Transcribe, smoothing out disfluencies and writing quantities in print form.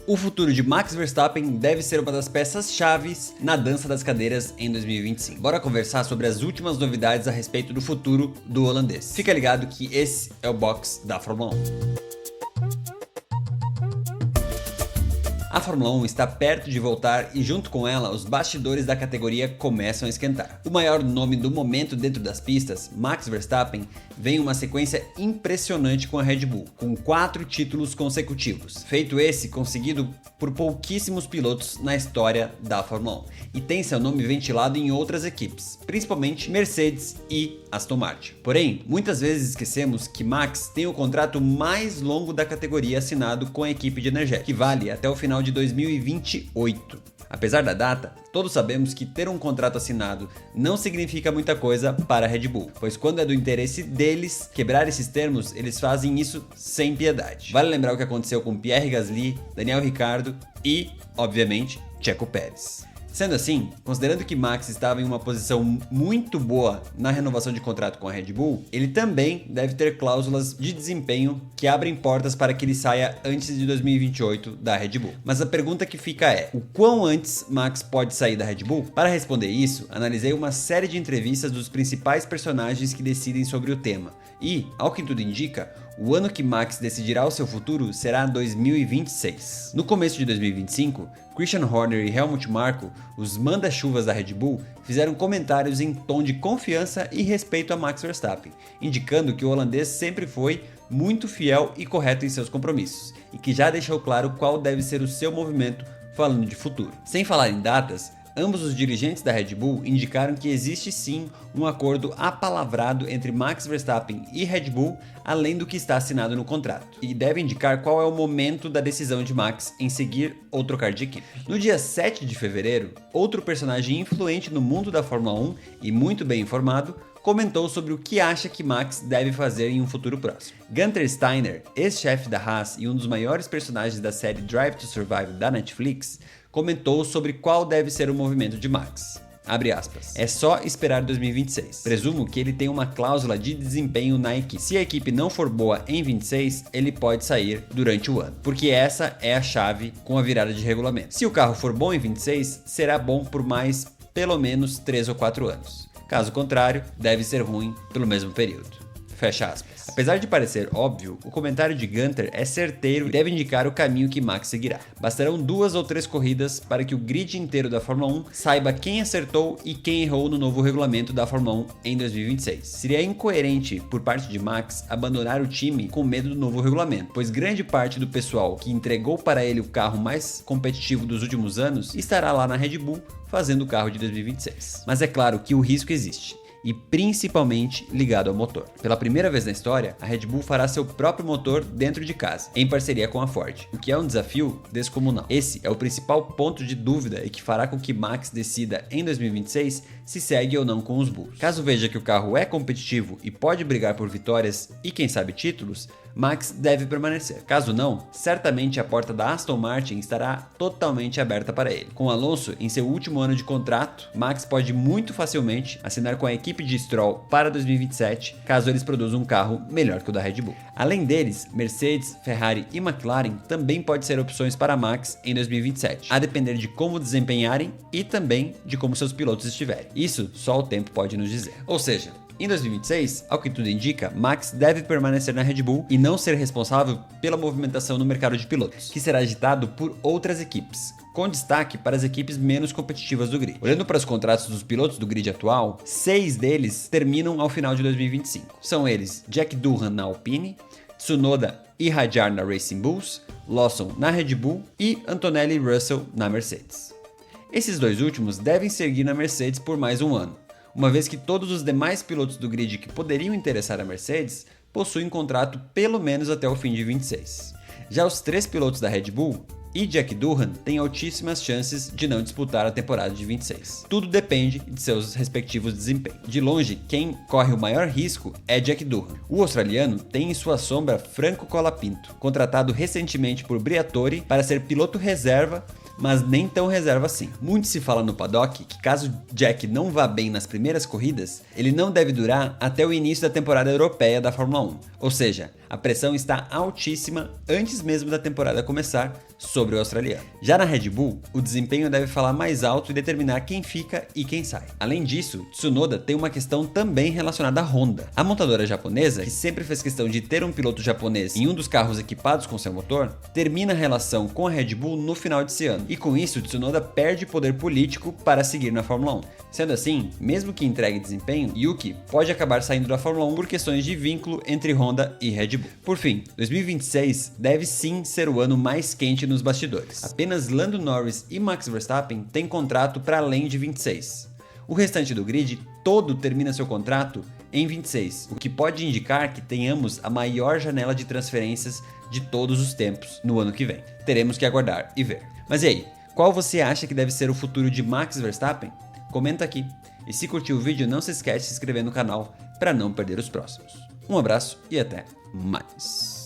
O futuro de Max Verstappen deve ser uma das peças chaves na dança das cadeiras em 2025. Bora conversar sobre as últimas novidades a respeito do futuro do holandês. Fica ligado que esse é o box da Fórmula 1. A Fórmula 1 está perto de voltar e junto com ela, os bastidores da categoria começam a esquentar. O maior nome do momento dentro das pistas, Max Verstappen, vem em uma sequência impressionante com a Red Bull, com 4 títulos consecutivos. Feito esse conseguido por pouquíssimos pilotos na história da Fórmula 1. E tem seu nome ventilado em outras equipes, principalmente Mercedes e Aston Martin. Porém, muitas vezes esquecemos que Max tem o contrato mais longo da categoria assinado com a equipe de energética, que vale até o final de 2028. Apesar da data, todos sabemos que ter um contrato assinado não significa muita coisa para a Red Bull, pois quando é do interesse deles quebrar esses termos, eles fazem isso sem piedade. Vale lembrar o que aconteceu com Pierre Gasly, Daniel Ricciardo e, obviamente, Checo Pérez. Sendo assim, considerando que Max estava em uma posição muito boa na renovação de contrato com a Red Bull, ele também deve ter cláusulas de desempenho que abrem portas para que ele saia antes de 2028 da Red Bull. Mas a pergunta que fica é, o quão antes Max pode sair da Red Bull? Para responder isso, analisei uma série de entrevistas dos principais personagens que decidem sobre o tema. E, ao que tudo indica, o ano que Max decidirá o seu futuro será 2026. No começo de 2025, Christian Horner e Helmut Marko, os manda-chuvas da Red Bull, fizeram comentários em tom de confiança e respeito a Max Verstappen, indicando que o holandês sempre foi muito fiel e correto em seus compromissos, e que já deixou claro qual deve ser o seu movimento falando de futuro. Sem falar em datas, ambos os dirigentes da Red Bull indicaram que existe sim um acordo apalavrado entre Max Verstappen e Red Bull, além do que está assinado no contrato, e deve indicar qual é o momento da decisão de Max em seguir ou trocar de equipe. No dia 7 de fevereiro, outro personagem influente no mundo da Fórmula 1 e muito bem informado, comentou sobre o que acha que Max deve fazer em um futuro próximo. Gunther Steiner, ex-chefe da Haas e um dos maiores personagens da série Drive to Survive da Netflix, comentou sobre qual deve ser o movimento de Max. Abre aspas. É só esperar 2026. Presumo que ele tem uma cláusula de desempenho na equipe. Se a equipe não for boa em 26, ele pode sair durante o ano. Porque essa é a chave com a virada de regulamento. Se o carro for bom em 26, será bom por mais pelo menos 3 ou 4 anos. Caso contrário, deve ser ruim pelo mesmo período. Fecha aspas. Apesar de parecer óbvio, o comentário de Gunther é certeiro e deve indicar o caminho que Max seguirá. Bastarão 2 ou 3 corridas para que o grid inteiro da Fórmula 1 saiba quem acertou e quem errou no novo regulamento da Fórmula 1 em 2026. Seria incoerente por parte de Max abandonar o time com medo do novo regulamento, pois grande parte do pessoal que entregou para ele o carro mais competitivo dos últimos anos estará lá na Red Bull fazendo o carro de 2026. Mas é claro que o risco existe, e principalmente ligado ao motor. Pela primeira vez na história, a Red Bull fará seu próprio motor dentro de casa, em parceria com a Ford, o que é um desafio descomunal. Esse é o principal ponto de dúvida e que fará com que Max decida em 2026 se segue ou não com os Bulls. Caso veja que o carro é competitivo e pode brigar por vitórias e quem sabe títulos, Max deve permanecer. Caso não, certamente a porta da Aston Martin estará totalmente aberta para ele. Com Alonso em seu último ano de contrato, Max pode muito facilmente assinar com a equipe de Stroll para 2027, caso eles produzam um carro melhor que o da Red Bull. Além deles, Mercedes, Ferrari e McLaren também podem ser opções para Max em 2027, a depender de como desempenharem e também de como seus pilotos estiverem. Isso só o tempo pode nos dizer. Ou seja, em 2026, ao que tudo indica, Max deve permanecer na Red Bull e não ser responsável pela movimentação no mercado de pilotos, que será agitado por outras equipes, com destaque para as equipes menos competitivas do grid. Olhando para os contratos dos pilotos do grid atual, 6 deles terminam ao final de 2025. São eles Jack Doohan na Alpine, Tsunoda e Hadjar na Racing Bulls, Lawson na Red Bull e Antonelli e Russell na Mercedes. Esses 2 últimos devem seguir na Mercedes por mais um ano, uma vez que todos os demais pilotos do grid que poderiam interessar a Mercedes possuem contrato pelo menos até o fim de 26. Já os 3 pilotos da Red Bull e Jack Doohan têm altíssimas chances de não disputar a temporada de 26. Tudo depende de seus respectivos desempenhos. De longe, quem corre o maior risco é Jack Doohan. O australiano tem em sua sombra Franco Colapinto, contratado recentemente por Briatore para ser piloto reserva, mas nem tão reserva assim. Muito se fala no paddock que caso Jack não vá bem nas primeiras corridas, ele não deve durar até o início da temporada europeia da Fórmula 1. Ou seja, A pressão está altíssima antes mesmo da temporada começar sobre o australiano. Já na Red Bull, o desempenho deve falar mais alto e determinar quem fica e quem sai. Além disso, Tsunoda tem uma questão também relacionada à Honda. A montadora japonesa, que sempre fez questão de ter um piloto japonês em um dos carros equipados com seu motor, termina a relação com a Red Bull no final desse ano. E com isso, Tsunoda perde poder político para seguir na Fórmula 1. Sendo assim, mesmo que entregue desempenho, Yuki pode acabar saindo da Fórmula 1 por questões de vínculo entre Honda e Red Bull. Por fim, 2026 deve sim ser o ano mais quente nos bastidores. Apenas Lando Norris e Max Verstappen têm contrato para além de 26. O restante do grid todo termina seu contrato em 26, o que pode indicar que tenhamos a maior janela de transferências de todos os tempos no ano que vem. Teremos que aguardar e ver. Mas e aí, qual você acha que deve ser o futuro de Max Verstappen? Comenta aqui. E se curtiu o vídeo, não se esquece de se inscrever no canal para não perder os próximos. Um abraço e até mais.